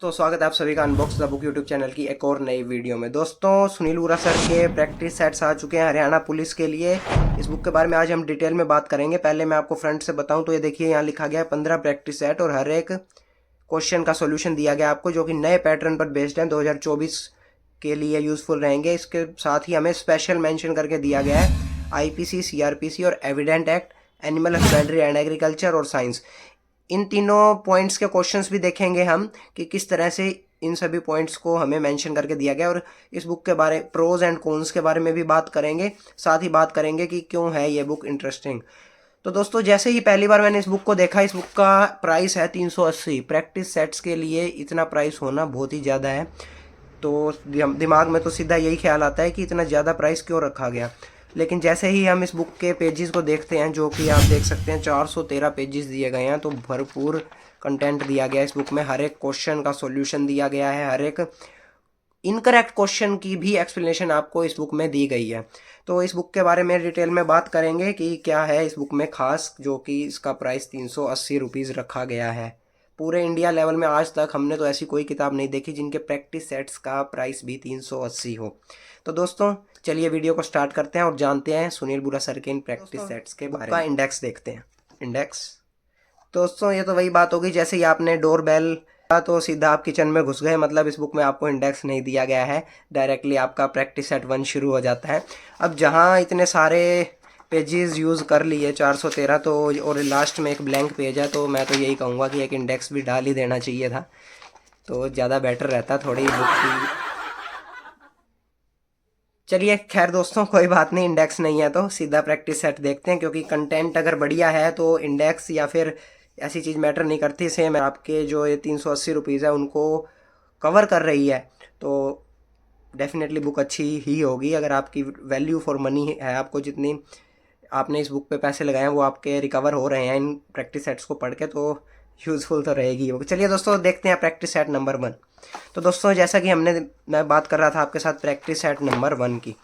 तो स्वागत है आप सभी का unbox the book YouTube channel की एक और नई वीडियो में। दोस्तों सुनील बुरा सर के प्रैक्टिस सेट्स आ चुके हैं हरियाणा पुलिस के लिए। इस बुक के बारे में आज हम डिटेल में बात करेंगे। पहले मैं आपको फ्रंट से बताऊं तो ये देखिए यहाँ लिखा गया है 15 प्रैक्टिस सेट और हर एक क्वेश्चन का सोल्यूशन दिया गया आपको, जो कि नए पैटर्न पर बेस्ड है, 2024 के लिए यूजफुल रहेंगे। इसके साथ ही हमें स्पेशल मेंशन करके दिया गया है IPC, CRPC और evident act, animal husbandry and agriculture और साइंस। इन तीनों पॉइंट्स के क्वेश्चंस भी देखेंगे हम कि किस तरह से इन सभी पॉइंट्स को हमें मेंशन करके दिया गया। और इस बुक के बारे प्रोज एंड कॉन्स के बारे में भी बात करेंगे, साथ ही बात करेंगे कि क्यों है ये बुक इंटरेस्टिंग। तो दोस्तों जैसे ही पहली बार मैंने इस बुक को देखा, इस बुक का प्राइस है 380। प्रैक्टिस सेट्स के लिए इतना प्राइस होना बहुत ही ज़्यादा है। तो दिमाग में तो सीधा यही ख्याल आता है कि इतना ज़्यादा प्राइस क्यों रखा गया। लेकिन जैसे ही हम इस बुक के पेजेस को देखते हैं, जो कि आप देख सकते हैं 413 पेजेस दिए गए हैं, तो भरपूर कंटेंट दिया गया है इस बुक में। हर एक क्वेश्चन का सॉल्यूशन दिया गया है, हर एक इनकरेक्ट क्वेश्चन की भी एक्सप्लेनेशन आपको इस बुक में दी गई है। तो इस बुक के बारे में डिटेल में बात करेंगे कि क्या है इस बुक में खास, जो कि इसका प्राइस 380 रुपीज़ रखा गया है। पूरे इंडिया लेवल में आज तक हमने तो ऐसी कोई किताब नहीं देखी जिनके प्रैक्टिस सेट्स का प्राइस भी 380 हो। तो दोस्तों चलिए वीडियो को स्टार्ट करते हैं और जानते हैं सुनील बुरा सर के इन प्रैक्टिस सेट्स के बारे में। इंडेक्स देखते हैं। इंडेक्स दोस्तों ये तो वही बात होगी, जैसे ही आपने डोर बेल तो सीधा आप किचन में घुस गए, मतलब इस बुक में आपको इंडेक्स नहीं दिया गया है। डायरेक्टली आपका प्रैक्टिस सेट 1 शुरू हो जाता है। अब जहाँ इतने सारे पेजेस यूज़ कर लिए 413, तो और लास्ट में एक ब्लैंक पेज है, तो मैं तो यही कहूँगा कि एक इंडेक्स भी डाल ही देना चाहिए था, तो ज़्यादा बेटर रहता थोड़ी बुक की। चलिए खैर दोस्तों कोई बात नहीं, इंडेक्स नहीं है तो सीधा प्रैक्टिस सेट देखते हैं, क्योंकि कंटेंट अगर बढ़िया है तो इंडेक्स या फिर ऐसी चीज़ मैटर नहीं करती। सेम आपके जो ये 380 रुपीज़ है उनको कवर कर रही है, तो डेफिनेटली बुक अच्छी ही होगी। अगर आपकी वैल्यू फॉर मनी है, आपको जितनी आपने इस बुक पे पैसे लगाए हैं वो आपके रिकवर हो रहे हैं इन प्रैक्टिस सेट्स को पढ़ के, तो यूज़फुल तो रहेगी वो। चलिए दोस्तों देखते हैं प्रैक्टिस सेट नंबर 1। तो दोस्तों जैसा कि मैं बात कर रहा था आपके साथ प्रैक्टिस सेट नंबर 1 की,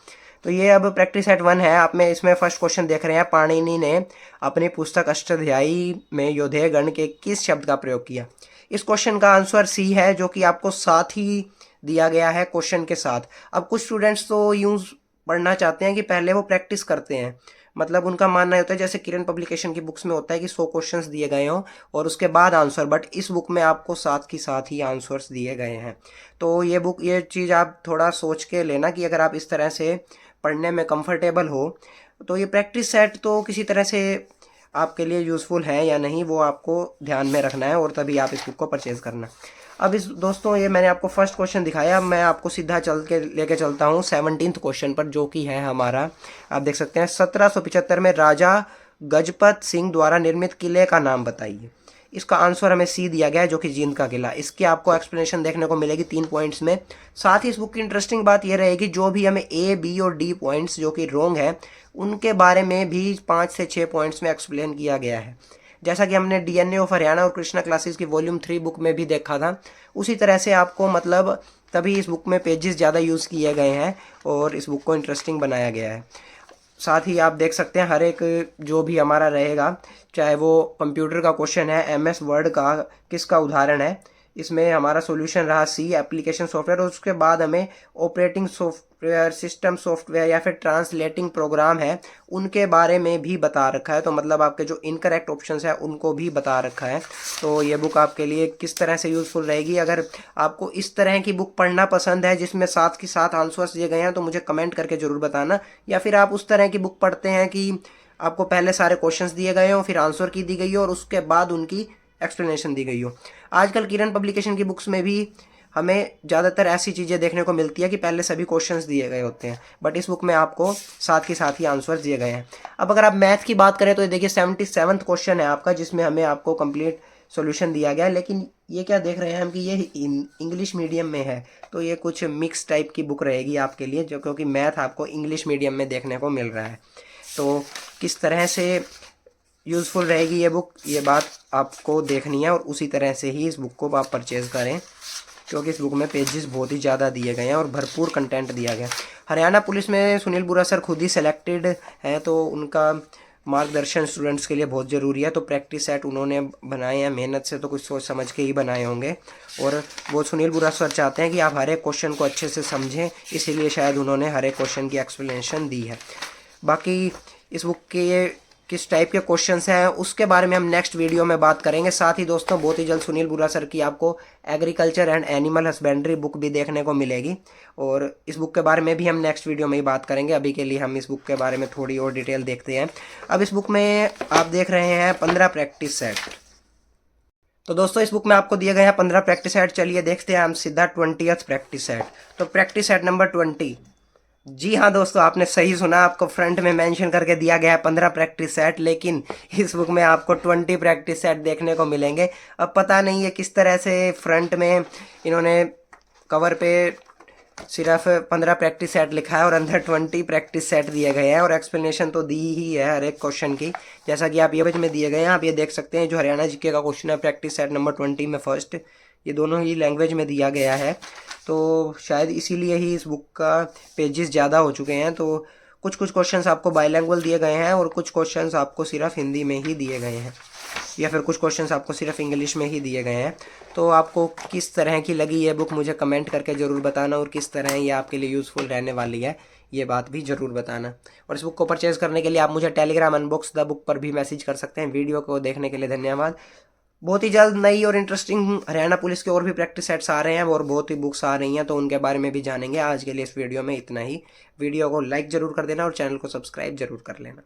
तो ये अब प्रैक्टिस सेट 1 है। आप में इसमें फर्स्ट क्वेश्चन देख रहे हैं, पाणिनि ने अपनी पुस्तक अष्टाध्यायी में योधेय गण के किस शब्द का प्रयोग किया। इस क्वेश्चन का आंसर सी है, जो कि आपको साथ ही दिया गया है क्वेश्चन के साथ। अब कुछ स्टूडेंट्स तो यूँ पढ़ना चाहते हैं कि पहले वो प्रैक्टिस करते हैं, मतलब उनका मानना होता है जैसे किरण पब्लिकेशन की बुक्स में होता है कि 100 क्वेश्चंस दिए गए हों और उसके बाद आंसर, बट इस बुक में आपको साथ ही आंसर्स दिए गए हैं। तो ये चीज़ आप थोड़ा सोच के लेना कि अगर आप इस तरह से पढ़ने में कंफर्टेबल हो तो ये प्रैक्टिस सेट तो किसी तरह से आपके लिए यूज़फुल है या नहीं, वो आपको ध्यान में रखना है और तभी आप इस बुक को परचेज़ करना। अब इस दोस्तों ये मैंने आपको फर्स्ट क्वेश्चन दिखाया, अब मैं आपको सीधा चल के लेके चलता हूँ 17th क्वेश्चन पर, जो कि है हमारा, आप देख सकते हैं 1775 में राजा गजपत सिंह द्वारा निर्मित किले का नाम बताइए। इसका आंसर हमें सी दिया गया है, जो कि जींद का किला। इसकी आपको एक्सप्लेनेशन देखने को मिलेगी 3 पॉइंट्स में। साथ ही इस बुक की इंटरेस्टिंग बात यह रहेगी, जो भी हमें A, B और D पॉइंट्स जो कि रॉन्ग है उनके बारे में भी 5 से 6 पॉइंट्स में एक्सप्लेन किया गया है। जैसा कि हमने DNA ऑफ हरियाणा और कृष्णा क्लासेस की वॉल्यूम 3 बुक में भी देखा था, उसी तरह से आपको मतलब तभी इस बुक में पेजेस ज़्यादा यूज़ किए गए हैं और इस बुक को इंटरेस्टिंग बनाया गया है। साथ ही आप देख सकते हैं हर एक जो भी हमारा रहेगा, चाहे वो कंप्यूटर का क्वेश्चन है, MS वर्ड का किसका उदाहरण है, इसमें हमारा सॉल्यूशन रहा सी, एप्लीकेशन सॉफ्टवेयर, और उसके बाद हमें ऑपरेटिंग सॉफ्टवेयर, सिस्टम सॉफ्टवेयर या फिर ट्रांसलेटिंग प्रोग्राम है उनके बारे में भी बता रखा है। तो मतलब आपके जो इनकरेक्ट ऑप्शंस है उनको भी बता रखा है। तो ये बुक आपके लिए किस तरह से यूज़फुल रहेगी, अगर आपको इस तरह की बुक पढ़ना पसंद है जिसमें साथ के साथ आंसर्स दिए गए हैं, तो मुझे कमेंट करके ज़रूर बताना। या फिर आप उस तरह की बुक पढ़ते हैं कि आपको पहले सारे क्वेश्चंस दिए गए हों, फिर आंसर की दी गई हो और उसके बाद उनकी एक्सप्लेनेशन दी गई हो। आजकल किरण पब्लिकेशन की बुक्स में भी हमें ज़्यादातर ऐसी चीज़ें देखने को मिलती है कि पहले सभी क्वेश्चंस दिए गए होते हैं, बट इस बुक में आपको साथ ही आंसर दिए गए हैं। अब अगर आप मैथ की बात करें तो ये देखिए 77th क्वेश्चन है आपका, जिसमें हमें आपको कंप्लीट सॉल्यूशन दिया गया है। लेकिन ये क्या देख रहे हैं हम कि ये इंग्लिश मीडियम में है, तो ये कुछ मिक्स टाइप की बुक रहेगी आपके लिए, जो क्योंकि मैथ आपको इंग्लिश मीडियम में देखने को मिल रहा है। तो किस तरह से यूज़फुल रहेगी ये बुक, ये बात आपको देखनी है और उसी तरह से ही इस बुक को आप परचेज़ करें, क्योंकि इस बुक में पेजेस बहुत ही ज़्यादा दिए गए हैं और भरपूर कंटेंट दिया गया है। हरियाणा पुलिस में सुनील बुरा सर खुद ही सेलेक्टेड हैं, तो उनका मार्गदर्शन स्टूडेंट्स के लिए बहुत ज़रूरी है। तो प्रैक्टिस सेट उन्होंने बनाए हैं मेहनत से, तो कुछ सोच समझ के ही बनाए होंगे। और वो सुनील बुरा सर चाहते हैं कि आप हर एक क्वेश्चन को अच्छे से समझें, इसीलिए शायद उन्होंने हर एक क्वेश्चन की एक्सप्लेनेशन दी है। बाकी इस बुक के किस टाइप के क्वेश्चंस हैं उसके बारे में हम नेक्स्ट वीडियो में बात करेंगे। साथ ही दोस्तों बहुत ही जल्द सुनील बुरा सर की आपको agriculture and animal husbandry book भी देखने को मिलेगी, और इस बुक के बारे में भी हम नेक्स्ट वीडियो में ही बात करेंगे। अभी के लिए हम इस बुक के बारे में थोड़ी और डिटेल देखते हैं। अब इस बुक में आप देख रहे हैं 15 प्रैक्टिस सेट। तो दोस्तों इस बुक में आपको दिए गए हैं 15 प्रैक्टिस सेट। चलिए देखते हैं हम सीधा 20th प्रैक्टिस सेट। तो प्रैक्टिस सेट नंबर 20। जी हाँ दोस्तों, आपने सही सुना, आपको फ्रंट में मेंशन करके दिया गया है 15 प्रैक्टिस सेट, लेकिन इस बुक में आपको 20 प्रैक्टिस सेट देखने को मिलेंगे। अब पता नहीं है किस तरह से फ्रंट में इन्होंने कवर पे सिर्फ 15 प्रैक्टिस सेट लिखा है और अंदर 20 प्रैक्टिस सेट दिए गए हैं, और एक्सप्लेनेशन तो दी ही है हर एक क्वेश्चन की, जैसा कि आप ये पेज में दिए गए हैं। आप ये देख सकते हैं जो हरियाणा जीके का क्वेश्चन है प्रैक्टिस सेट नंबर 20 में फर्स्ट, ये दोनों ही लैंग्वेज में दिया गया है। तो शायद इसीलिए ही इस बुक का पेजेस ज़्यादा हो चुके हैं। तो कुछ कुछ क्वेश्चंस आपको बाइलैंग्वेज दिए गए हैं और कुछ क्वेश्चंस आपको सिर्फ हिंदी में ही दिए गए हैं, या फिर कुछ क्वेश्चंस आपको सिर्फ इंग्लिश में ही दिए गए हैं। तो आपको किस तरह की लगी ये बुक मुझे कमेंट करके ज़रूर बताना, और किस तरह ये आपके लिए यूज़फुल रहने वाली है ये बात भी ज़रूर बताना। और इस बुक को परचेज़ करने के लिए आप मुझे टेलीग्राम अनबॉक्स द बुक पर भी मैसेज कर सकते हैं। वीडियो को देखने के लिए धन्यवाद। बहुत ही जल्द नई और इंटरेस्टिंग हरियाणा पुलिस के और भी प्रैक्टिस सेट्स आ रहे हैं और बहुत ही बुक्स आ रही हैं, तो उनके बारे में भी जानेंगे। आज के लिए इस वीडियो में इतना ही। वीडियो को लाइक ज़रूर कर देना और चैनल को सब्सक्राइब ज़रूर कर लेना।